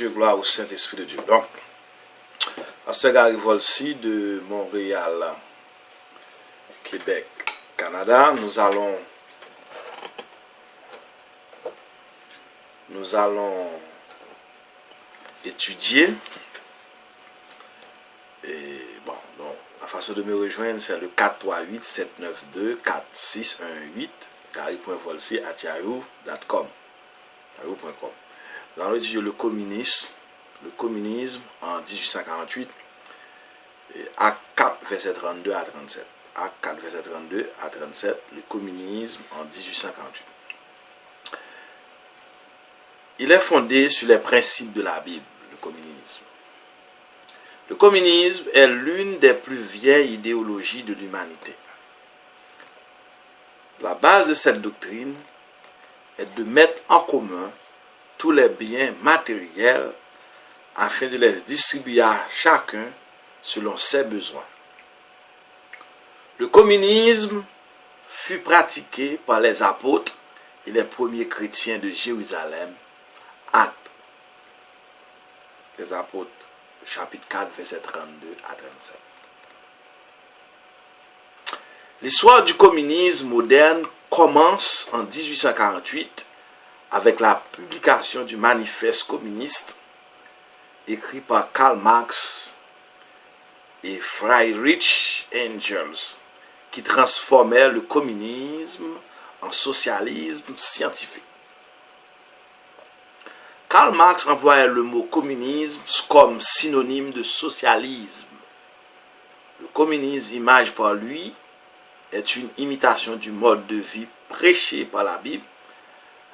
Dieu, gloire au Saint-Esprit de Dieu. Donc, Pasteur Gary Volsi de Montréal, Québec, Canada, nous allons étudier. Et bon, donc, la façon de me rejoindre, c'est le 438-792-4618, gary.volsi@yahoo.com. Nous allons étudier le communisme en 1848, acte 4, verset 32 à 37. Acte 4, verset 32 à 37, le communisme en 1848. Il est fondé sur les principes de la Bible, le communisme. Le communisme est l'une des plus vieilles idéologies de l'humanité. La base de cette doctrine est de mettre en commun tous les biens matériels afin de les distribuer à chacun selon ses besoins. Le communisme fut pratiqué par les apôtres et les premiers chrétiens de Jérusalem. Actes des apôtres, chapitre 4, verset 32 à 37. L'histoire du communisme moderne commence en 1848 avec la publication du manifeste communiste écrit par Karl Marx et Friedrich Engels, qui transformait le communisme en socialisme scientifique. Karl Marx employait le mot communisme comme synonyme de socialisme. Le communisme, image par lui, est une imitation du mode de vie prêché par la Bible.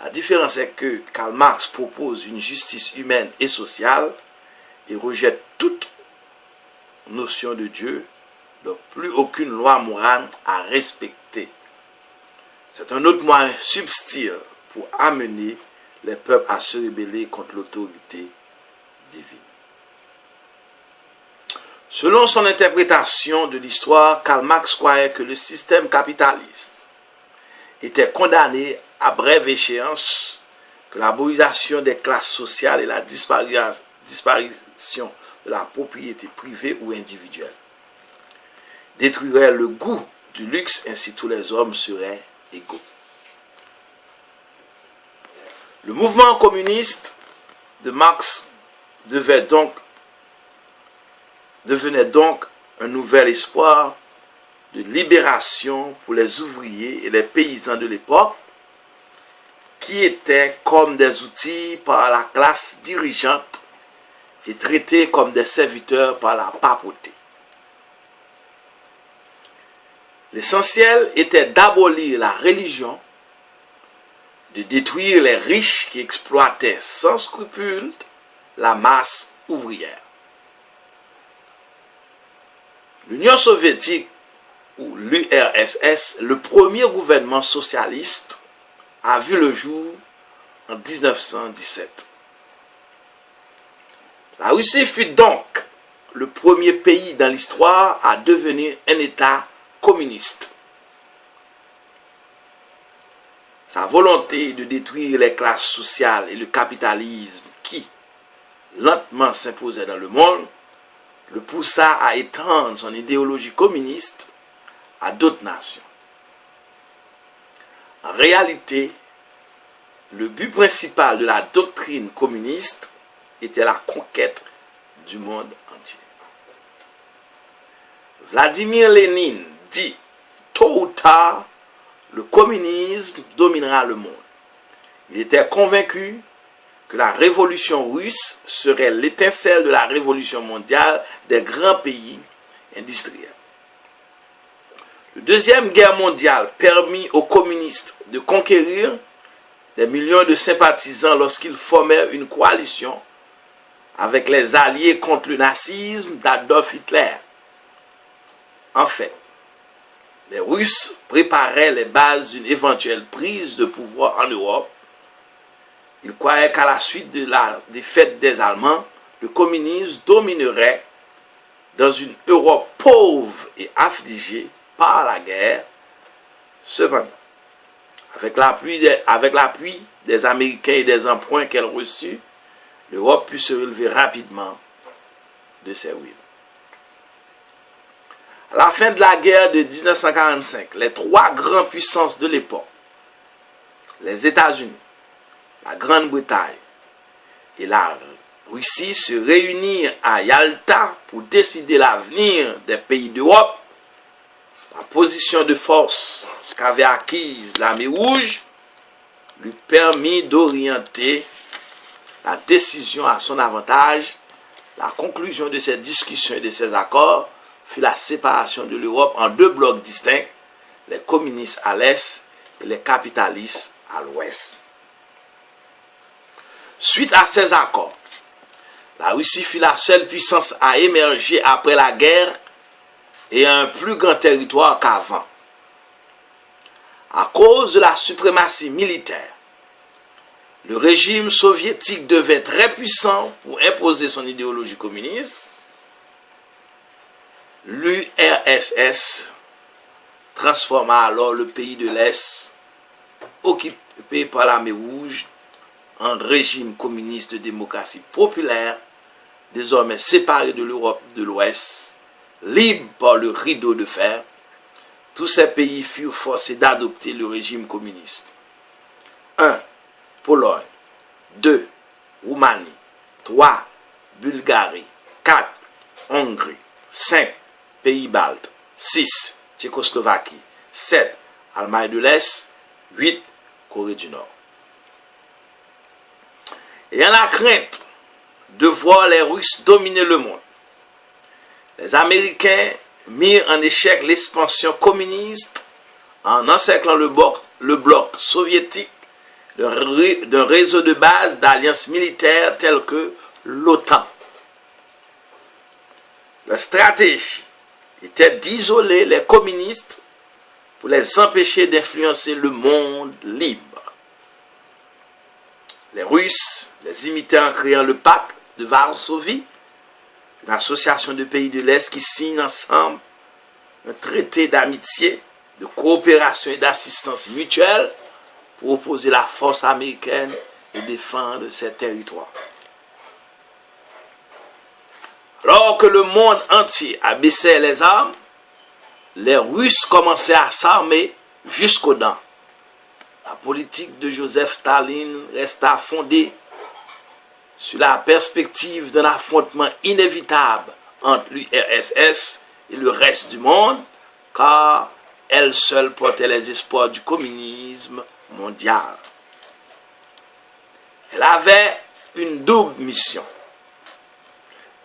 La différence est que Karl Marx propose une justice humaine et sociale et rejette toute notion de Dieu, donc plus aucune loi morale à respecter. C'est un autre moyen subtil pour amener les peuples à se rebeller contre l'autorité divine. Selon son interprétation de l'histoire, Karl Marx croyait que le système capitaliste était condamné à brève échéance, que l'abolisation des classes sociales et la disparition de la propriété privée ou individuelle détruiraient le goût du luxe, ainsi tous les hommes seraient égaux. Le mouvement communiste de Marx devenait donc un nouvel espoir de libération pour les ouvriers et les paysans de l'époque, qui étaient comme des outils par la classe dirigeante et traités comme des serviteurs par la papauté. L'essentiel était d'abolir la religion, de détruire les riches qui exploitaient sans scrupule la masse ouvrière. L'Union soviétique, ou l'URSS, le premier gouvernement socialiste, a vu le jour en 1917. La Russie fut donc le premier pays dans l'histoire à devenir un État communiste. Sa volonté de détruire les classes sociales et le capitalisme qui lentement s'imposaient dans le monde le poussa à étendre son idéologie communiste à d'autres nations. En réalité, le but principal de la doctrine communiste était la conquête du monde entier. Vladimir Lénine dit, tôt ou tard, le communisme dominera le monde. Il était convaincu que la révolution russe serait l'étincelle de la révolution mondiale des grands pays industriels. La Deuxième Guerre mondiale permit aux communistes de conquérir des millions de sympathisants lorsqu'ils formèrent une coalition avec les alliés contre le nazisme d'Adolf Hitler. En fait, les Russes préparaient les bases d'une éventuelle prise de pouvoir en Europe. Ils croyaient qu'à la suite de la défaite des Allemands, le communisme dominerait dans une Europe pauvre et affligée par la guerre. Cependant, avec l'appui des Américains et des emprunts qu'elle reçut, l'Europe put se relever rapidement de ses ruines. À la fin de la guerre de 1945, les trois grandes puissances de l'époque, les États-Unis, la Grande-Bretagne et la Russie, se réunirent à Yalta pour décider l'avenir des pays d'Europe. La position de force qu'avait acquise l'armée rouge lui permit d'orienter la décision à son avantage. La conclusion de ces discussions et de ces accords fut la séparation de l'Europe en deux blocs distincts, les communistes à l'est et les capitalistes à l'ouest. Suite à ces accords, la Russie fut la seule puissance à émerger après la guerre et un plus grand territoire qu'avant. À cause de la suprématie militaire, le régime soviétique devait très puissant pour imposer son idéologie communiste. L'URSS transforma alors le pays de l'Est, occupé par l'armée rouge, en régime communiste de démocratie populaire, désormais séparé de l'Europe de l'Ouest, libre par le rideau de fer. Tous ces pays furent forcés d'adopter le régime communiste. 1. Pologne. 2. Roumanie. 3. Bulgarie. 4. Hongrie. 5. Pays-Baltes. 6. Tchécoslovaquie. 7. Allemagne de l'Est. 8. Corée du Nord. Ayant la crainte de voir les Russes dominer le monde, les Américains mirent en échec l'expansion communiste en encerclant le bloc soviétique d'un réseau de base d'alliances militaires telles que l'OTAN. La stratégie était d'isoler les communistes pour les empêcher d'influencer le monde libre. Les Russes les imitaient en créant le pacte de Varsovie, une association de pays de l'Est qui signent ensemble un traité d'amitié, de coopération et d'assistance mutuelle pour opposer la force américaine et défendre ses territoires. Alors que le monde entier abaissait les armes, les Russes commençaient à s'armer jusqu'aux dents. La politique de Joseph Staline resta fondée sur la perspective d'un affrontement inévitable entre l'URSS et le reste du monde, car elle seule portait les espoirs du communisme mondial. Elle avait une double mission: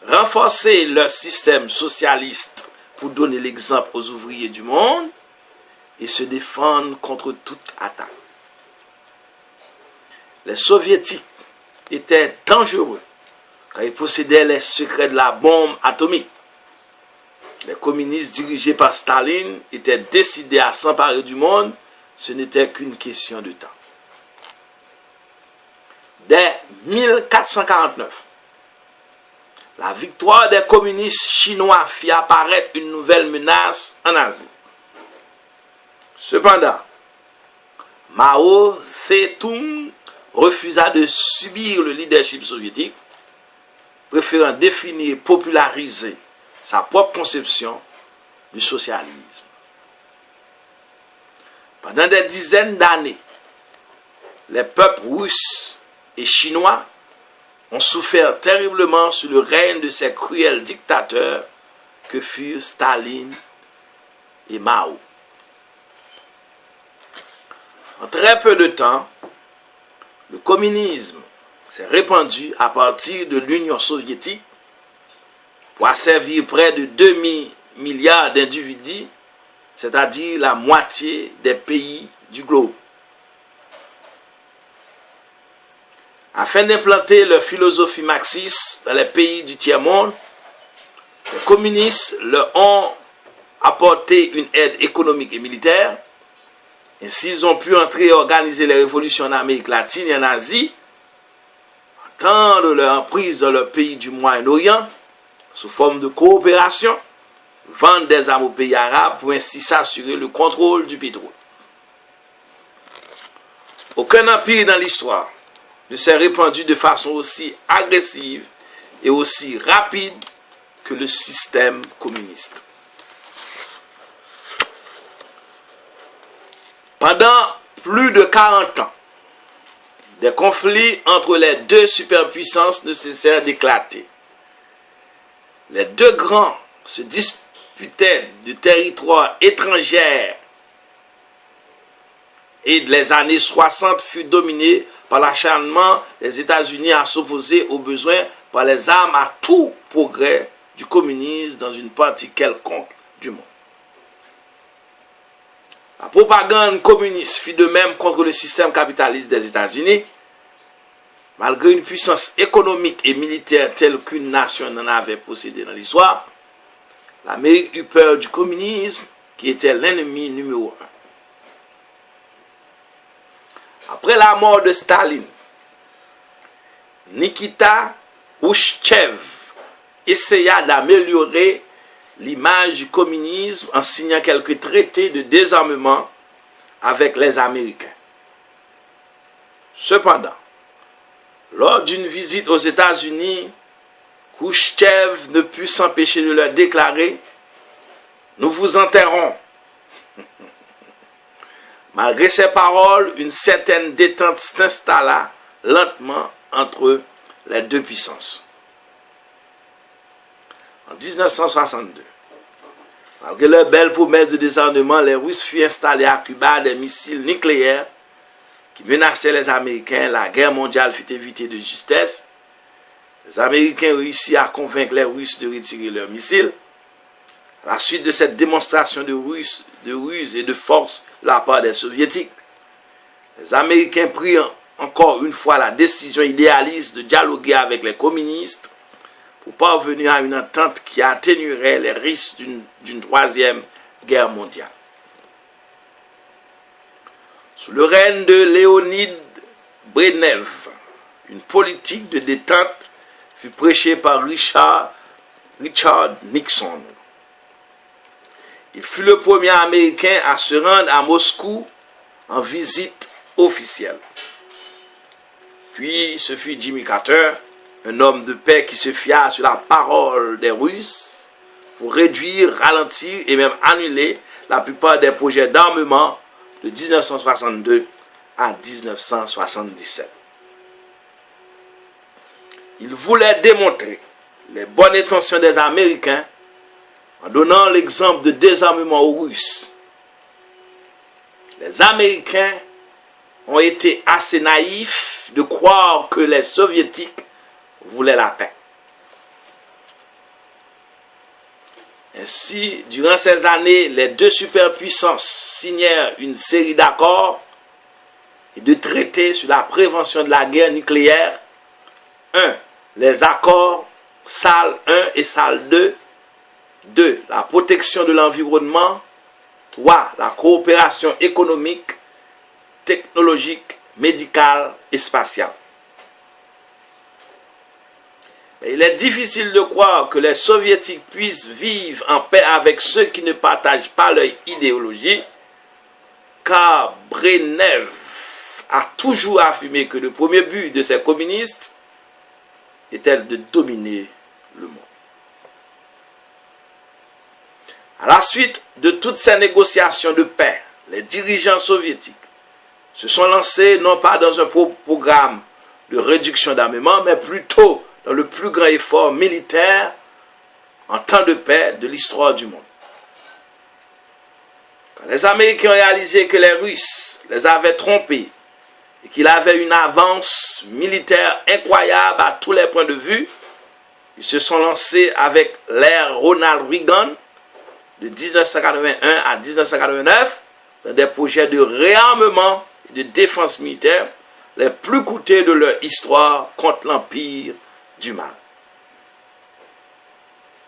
renforcer leur système socialiste pour donner l'exemple aux ouvriers du monde et se défendre contre toute attaque. Les soviétiques étaient dangereux car ils possédaient les secrets de la bombe atomique. Les communistes dirigés par Staline étaient décidés à s'emparer du monde, ce n'était qu'une question de temps. Dès 1449, la victoire des communistes chinois fit apparaître une nouvelle menace en Asie. Cependant, Mao Tse-tung refusa de subir le leadership soviétique, préférant définir et populariser sa propre conception du socialisme. Pendant des dizaines d'années, les peuples russes et chinois ont souffert terriblement sous le règne de ces cruels dictateurs que furent Staline et Mao. En très peu de temps, le communisme s'est répandu à partir de l'Union soviétique pour asservir près de 2 milliards d'individus, c'est-à-dire la moitié des pays du globe. Afin d'implanter leur philosophie marxiste dans les pays du tiers-monde, les communistes leur ont apporté une aide économique et militaire. Ainsi, ils ont pu entrer et organiser les révolutions en Amérique latine et en Asie, entendre leur emprise dans leur pays du Moyen-Orient, sous forme de coopération, vendre des armes aux pays arabes pour ainsi s'assurer le contrôle du pétrole. Aucun empire dans l'histoire ne s'est répandu de façon aussi agressive et aussi rapide que le système communiste. Pendant plus de 40 ans, des conflits entre les deux superpuissances ne cessèrent d'éclater. Les deux grands se disputaient de territoires étrangers et les années 60 furent dominées par l'acharnement des États-Unis à s'opposer aux besoins par les armes à tout progrès du communisme dans une partie quelconque du monde. La propagande communiste fit de même contre le système capitaliste des États-Unis. Malgré une puissance économique et militaire telle qu'une nation n'en avait possédé dans l'histoire, l'Amérique eut peur du communisme qui était l'ennemi numéro un. Après la mort de Staline, Nikita Khrouchtchev essaya d'améliorer l'image du communisme en signant quelques traités de désarmement avec les Américains. Cependant, lors d'une visite aux États-Unis, Khrouchtchev ne put s'empêcher de leur déclarer « Nous vous enterrons ». Malgré ces paroles, une certaine détente s'installa lentement entre les deux puissances. En 1962, malgré leurs belles promesses de désarmement, les Russes furent installés à Cuba des missiles nucléaires qui menaçaient les Américains. La guerre mondiale fut évitée de justesse. Les Américains réussirent à convaincre les Russes de retirer leurs missiles. À la suite de cette démonstration de ruse et de force de la part des Soviétiques, les Américains prirent encore une fois la décision idéaliste de dialoguer avec les communistes pour parvenir à une entente qui atténuerait les risques d'une troisième guerre mondiale. Sous le règne de Léonid Brezhnev, une politique de détente fut prêchée par Richard Nixon. Il fut le premier Américain à se rendre à Moscou en visite officielle. Puis ce fut Jimmy Carter, un homme de paix qui se fia sur la parole des Russes pour réduire, ralentir et même annuler la plupart des projets d'armement de 1962 à 1977. Il voulait démontrer les bonnes intentions des Américains en donnant l'exemple de désarmement aux Russes. Les Américains ont été assez naïfs de croire que les Soviétiques voulaient la paix. Ainsi, durant ces années, les deux superpuissances signèrent une série d'accords et de traités sur la prévention de la guerre nucléaire. 1. Les accords SAL 1 et SAL 2. 2. La protection de l'environnement. 3. La coopération économique, technologique, médicale et spatiale. Mais il est difficile de croire que les Soviétiques puissent vivre en paix avec ceux qui ne partagent pas leur idéologie, car Brezhnev a toujours affirmé que le premier but de ces communistes était de dominer le monde. À la suite de toutes ces négociations de paix, les dirigeants soviétiques se sont lancés non pas dans un programme de réduction d'armement, mais plutôt dans le plus grand effort militaire en temps de paix de l'histoire du monde. Quand les Américains ont réalisé que les Russes les avaient trompés et qu'il avait une avance militaire incroyable à tous les points de vue, ils se sont lancés avec l'ère Ronald Reagan de 1981 à 1989 dans des projets de réarmement et de défense militaire les plus coûteux de leur histoire contre l'Empire du mal.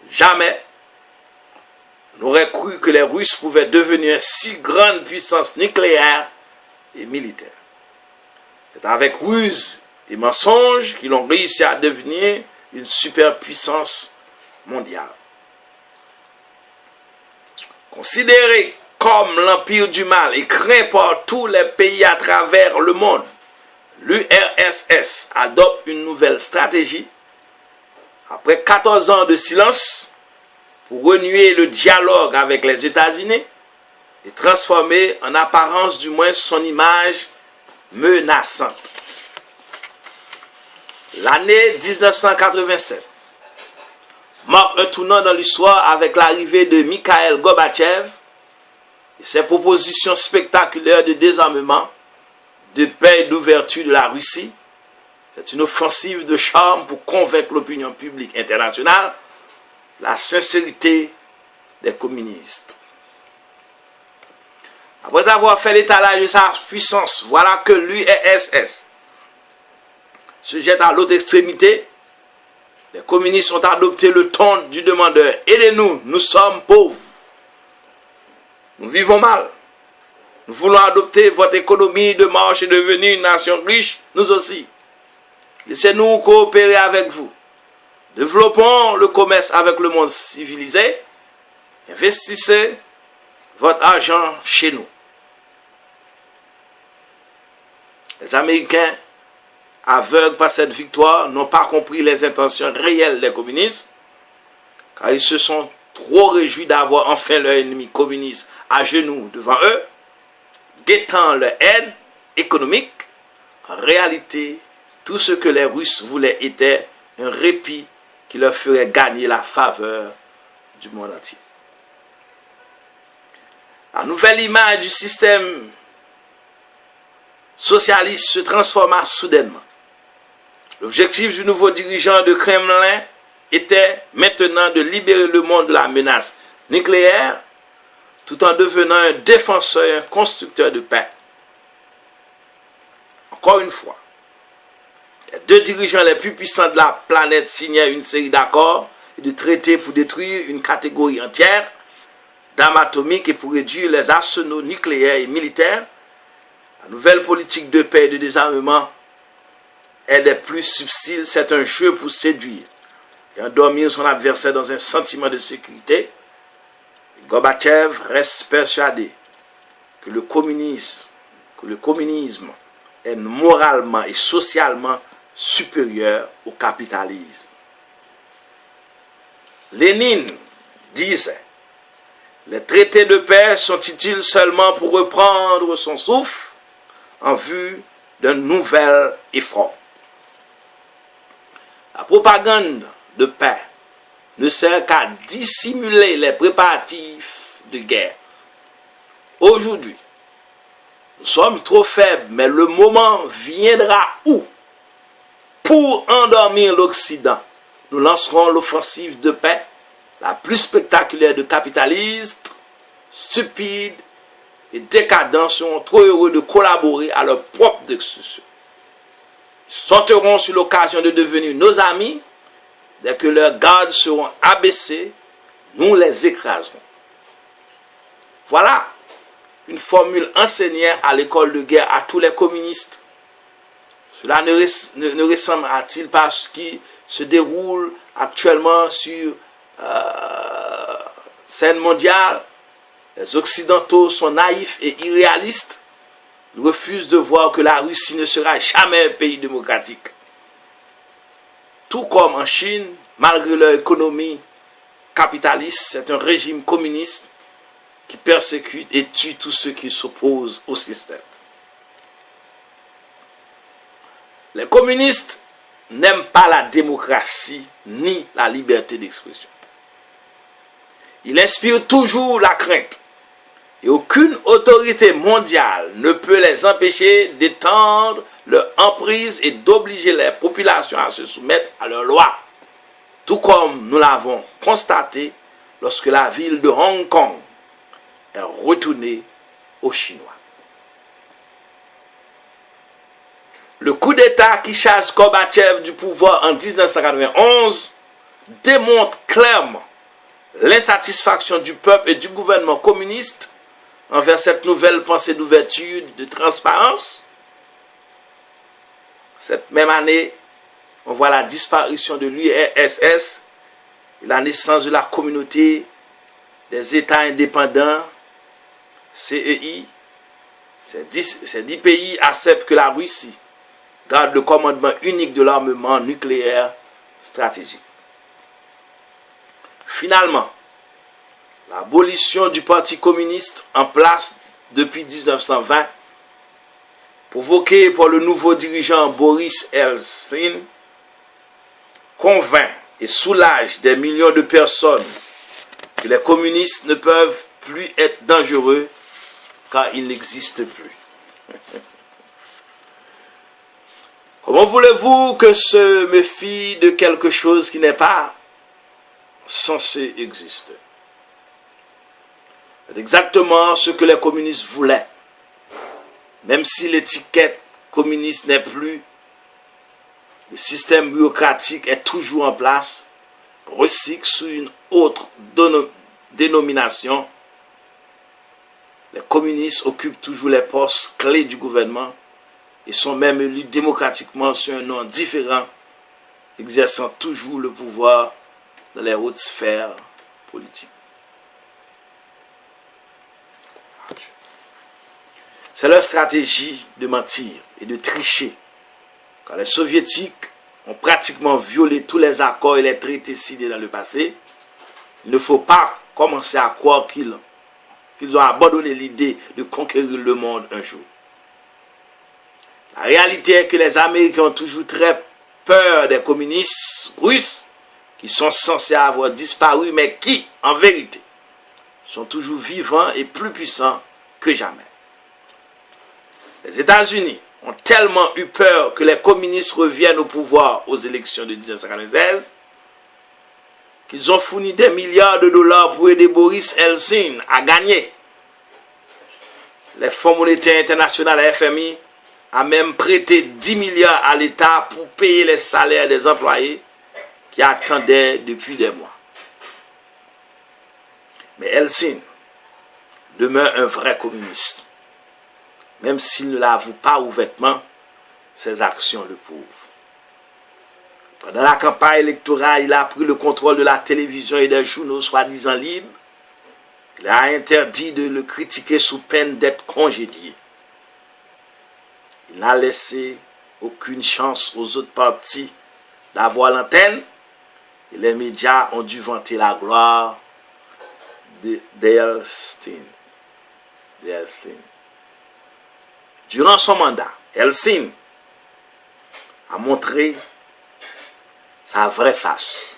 Jamais on n'aurait cru que les Russes pouvaient devenir une si grande puissance nucléaire et militaire. C'est avec ruse et mensonges qu'ils ont réussi à devenir une superpuissance mondiale. Considéré comme l'empire du mal et craint par tous les pays à travers le monde, l'URSS adopte une nouvelle stratégie après 14 ans de silence pour renouer le dialogue avec les États-Unis et transformer en apparence du moins son image menaçante. L'année 1987 marque un tournant dans l'histoire avec l'arrivée de Mikhail Gorbatchev et ses propositions spectaculaires de désarmement, de paix et d'ouverture de la Russie. C'est une offensive de charme pour convaincre l'opinion publique internationale de la sincérité des communistes. Après avoir fait l'étalage de sa puissance, voilà que l'URSS se jette à l'autre extrémité. Les communistes ont adopté le ton du demandeur. Aidez-nous, nous sommes pauvres. Nous vivons mal. Nous voulons adopter votre économie de marche et devenir une nation riche, nous aussi. Laissez-nous coopérer avec vous. Développons le commerce avec le monde civilisé. Investissez votre argent chez nous. Les Américains, aveugles par cette victoire, n'ont pas compris les intentions réelles des communistes, car ils se sont trop réjouis d'avoir enfin leur ennemi communiste à genoux devant eux, guettant leur aide économique. En réalité, tout ce que les Russes voulaient était un répit qui leur ferait gagner la faveur du monde entier. La nouvelle image du système socialiste se transforma soudainement. L'objectif du nouveau dirigeant de Kremlin était maintenant de libérer le monde de la menace nucléaire tout en devenant un défenseur et un constructeur de paix. Encore une fois, les deux dirigeants les plus puissants de la planète signèrent une série d'accords et de traités pour détruire une catégorie entière d'armes atomiques et pour réduire les arsenaux nucléaires et militaires. La nouvelle politique de paix et de désarmement est des plus subtile, c'est un jeu pour séduire et endormir son adversaire dans un sentiment de sécurité. Gorbatchev reste persuadé que le communisme est moralement et socialement supérieur au capitalisme. Lénine disait: les traités de paix sont utiles seulement pour reprendre son souffle en vue d'un nouvel effort. La propagande de paix ne sert qu'à dissimuler les préparatifs de guerre. Aujourd'hui, nous sommes trop faibles, mais le moment viendra où, pour endormir l'Occident, nous lancerons l'offensive de paix, la plus spectaculaire de capitalistes, stupides et décadents seront trop heureux de collaborer à leur propre destruction. Ils sauteront sur l'occasion de devenir nos amis. Dès que leurs gardes seront abaissés, nous les écraserons. Voilà une formule enseignée à l'école de guerre à tous les communistes. Cela ne ressemble-t-il pas à ce qui se déroule actuellement sur scène mondiale? Les Occidentaux sont naïfs et irréalistes. Ils refusent de voir que la Russie ne sera jamais un pays démocratique. Tout comme en Chine, malgré leur économie capitaliste, c'est un régime communiste qui persécute et tue tous ceux qui s'opposent au système. Les communistes n'aiment pas la démocratie ni la liberté d'expression. Ils inspirent toujours la crainte. Et aucune autorité mondiale ne peut les empêcher d'étendre leur emprise et d'obliger les populations à se soumettre à leurs lois. Tout comme nous l'avons constaté lorsque la ville de Hong Kong est retournée aux Chinois. Le coup d'État qui chasse Gorbatchev du pouvoir en 1991 démontre clairement l'insatisfaction du peuple et du gouvernement communiste envers cette nouvelle pensée d'ouverture, de transparence. Cette même année, on voit la disparition de l'URSS et la naissance de la communauté des États indépendants, CEI. Ces 10 pays acceptent que la Russie garde le commandement unique de l'armement nucléaire stratégique. Finalement, l'abolition du Parti communiste en place depuis 1920, provoquée par le nouveau dirigeant Boris Eltsine, convainc et soulage des millions de personnes que les communistes ne peuvent plus être dangereux car ils n'existent plus. Comment voulez-vous que se méfie de quelque chose qui n'est pas censé exister? C'est exactement ce que les communistes voulaient. Même si l'étiquette communiste n'est plus, le système bureaucratique est toujours en place, recycle sous une autre dénomination. Les communistes occupent toujours les postes clés du gouvernement et sont même élus démocratiquement sur un nom différent, exerçant toujours le pouvoir dans les hautes sphères politiques. C'est leur stratégie de mentir et de tricher. Quand les soviétiques ont pratiquement violé tous les accords et les traités signés dans le passé, il ne faut pas commencer à croire qu'ils ont abandonné l'idée de conquérir le monde un jour. La réalité est que les Américains ont toujours très peur des communistes russes qui sont censés avoir disparu, mais qui, en vérité, sont toujours vivants et plus puissants que jamais. Les États-Unis ont tellement eu peur que les communistes reviennent au pouvoir aux élections de 1996 qu'ils ont fourni des milliards de dollars pour aider Boris Eltsine à gagner. Les Fonds monétaires internationaux, la FMI, a même prêté 10 milliards à l'État pour payer les salaires des employés qui attendaient depuis des mois. Mais Eltsine demeure un vrai communiste. Même s'il ne l'avoue pas ouvertement, ses actions le prouvent. Pendant la campagne électorale, il a pris le contrôle de la télévision et des journaux soi-disant libres. Il a interdit de le critiquer sous peine d'être congédié. Il n'a laissé aucune chance aux autres partis d'avoir l'antenne et les médias ont dû vanter la gloire d'Eltsine. Durant son mandat, Eltsine a montré sa vraie face.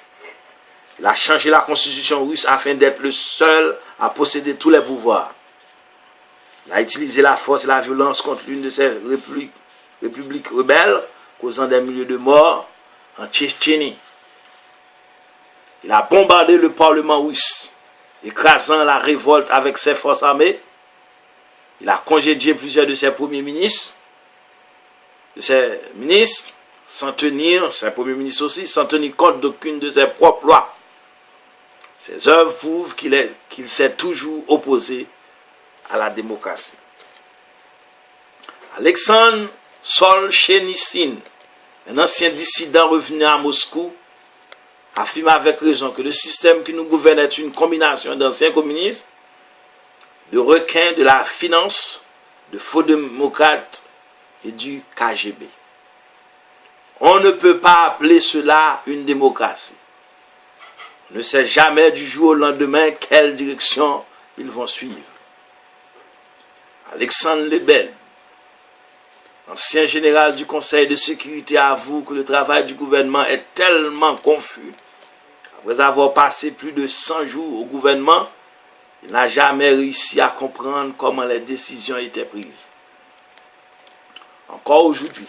Il a changé la constitution russe afin d'être le seul à posséder tous les pouvoirs. Il a utilisé la force et la violence contre l'une de ces républiques rebelles, causant des milliers de morts en Tchétchénie. Il a bombardé le parlement russe, écrasant la révolte avec ses forces armées. Il a congédié plusieurs de ses premiers ministres, sans tenir, ses premiers ministres aussi, sans tenir compte d'aucune de ses propres lois. Ses œuvres prouvent qu'il s'est toujours opposé à la démocratie. Alexandre Solzhenitsyn, un ancien dissident revenu à Moscou, affirme avec raison que le système qui nous gouverne est une combinaison d'anciens communistes, de requins de la finance, de faux démocrates et du KGB. On ne peut pas appeler cela une démocratie. On ne sait jamais du jour au lendemain quelle direction ils vont suivre. Alexandre Lebel, ancien général du Conseil de sécurité, avoue que le travail du gouvernement est tellement confus. Après avoir passé plus de 100 jours au gouvernement, il n'a jamais réussi à comprendre comment les décisions étaient prises. Encore aujourd'hui,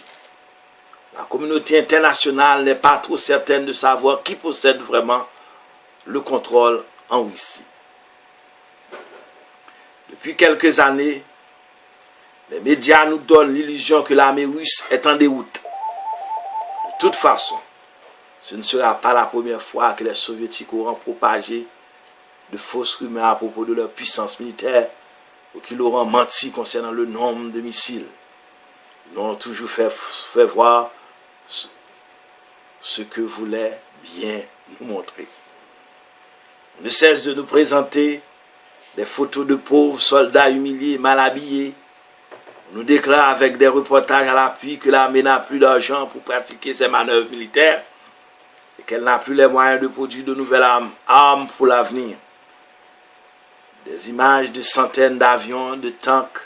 la communauté internationale n'est pas trop certaine de savoir qui possède vraiment le contrôle en Russie. Depuis quelques années, les médias nous donnent l'illusion que l'armée russe est en déroute. De toute façon, ce ne sera pas la première fois que les soviétiques auront propagé de fausses rumeurs à propos de leur puissance militaire ou qu'ils auront menti concernant le nombre de missiles. Ils ont toujours fait voir ce que voulaient bien nous montrer. On ne cesse de nous présenter des photos de pauvres soldats humiliés, mal habillés. On nous déclare avec des reportages à l'appui que l'armée n'a plus d'argent pour pratiquer ses manœuvres militaires et qu'elle n'a plus les moyens de produire de nouvelles armes pour l'avenir. Des images de centaines d'avions, de tanks,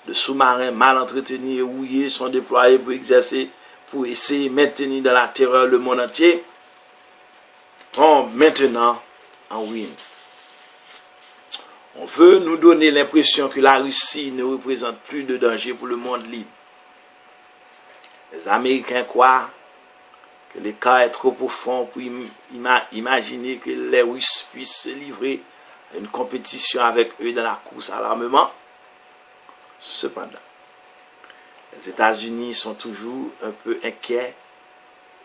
de sous-marins mal entretenus et rouillés sont déployés pour essayer de maintenir dans la terreur le monde entier, sont maintenant en ruine. On veut nous donner l'impression que la Russie ne représente plus de danger pour le monde libre. Les Américains croient que l'écart est trop profond pour imaginer que les Russes puissent se livrer à une compétition avec eux dans la course à l'armement. Cependant, les États-Unis sont toujours un peu inquiets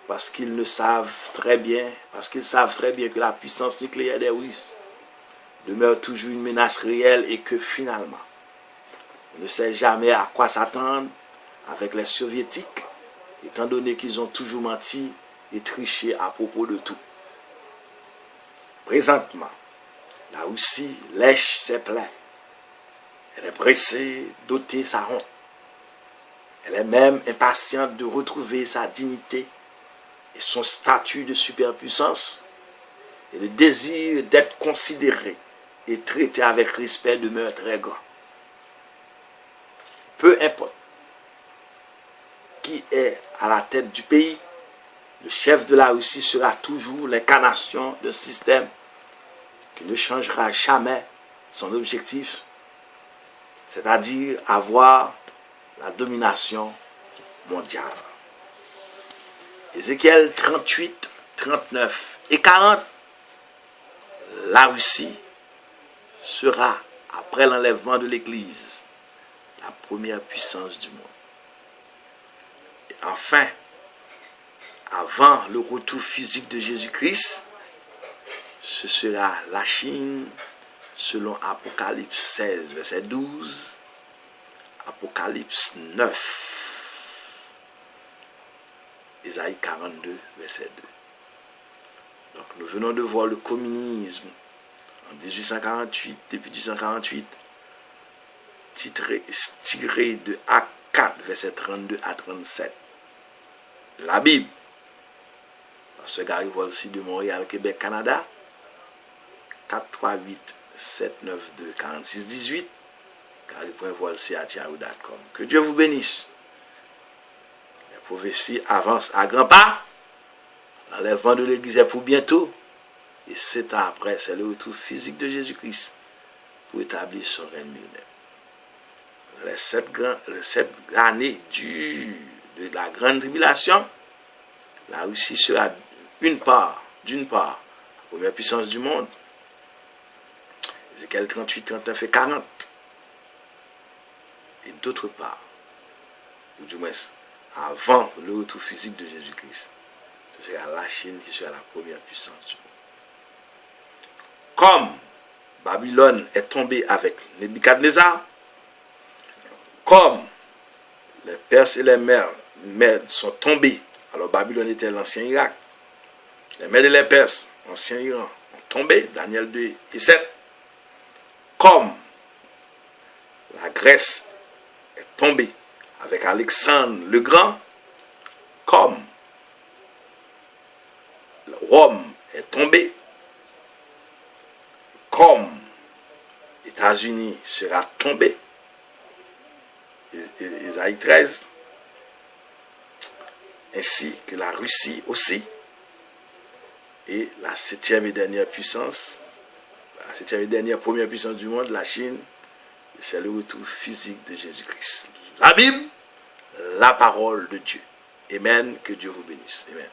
parce qu'ils savent très bien que la puissance nucléaire des Russes demeure toujours une menace réelle et que finalement, on ne sait jamais à quoi s'attendre avec les Soviétiques, étant donné qu'ils ont toujours menti et triché à propos de tout. Présentement, la Russie lèche ses plaies. Elle est pressée d'ôter sa honte. Elle est même impatiente de retrouver sa dignité et son statut de superpuissance. Et le désir d'être considérée et traitée avec respect demeure très grand. Peu importe qui est à la tête du pays, le chef de la Russie sera toujours l'incarnation d'un système qui ne changera jamais son objectif, c'est-à-dire avoir la domination mondiale. Ézéchiel 38, 39 et 40, la Russie sera, après l'enlèvement de l'Église, la première puissance du monde. Et enfin, avant le retour physique de Jésus-Christ, ce sera la Chine, selon Apocalypse 16, verset 12, Apocalypse 9, Ésaïe 42, verset 2. Donc nous venons de voir le communisme en 1848, depuis 1848, tiré de Acte 4, verset 32 à 37. La Bible, Pasteur Gary Volsi de Montréal, Québec, Canada, 438 792 46 18, gary.volsi@yahoo.com. Que Dieu vous bénisse. Les prophéties avancent à grands pas. L'enlèvement de l'Église est pour bientôt. Et 7 ans après, c'est le retour physique de Jésus-Christ pour établir son règne millénaire. Les 7 années de la grande tribulation, la Russie sera d'une part, la première puissance du monde. Ézéchiel 38, 39 et 40. Et d'autre part, ou du moins avant le retour physique de Jésus-Christ, ce sera la Chine qui sera la première puissance du monde. Comme Babylone est tombée avec Nebuchadnezzar, comme les Perses et les Mèdes sont tombés, alors Babylone était l'ancien Irak, les Mèdes et les Perses, ancien Iran, ont tombé, Daniel 2 et 7, comme la Grèce est tombée avec Alexandre le Grand, comme Rome est tombée, comme les États-Unis sera tombé, Ésaïe 13, ainsi que la Russie aussi, et la 7e et dernière puissance, la 7e et dernière première puissance du monde, la Chine, c'est le retour physique de Jésus-Christ. La Bible, la parole de Dieu. Amen, que Dieu vous bénisse. Amen.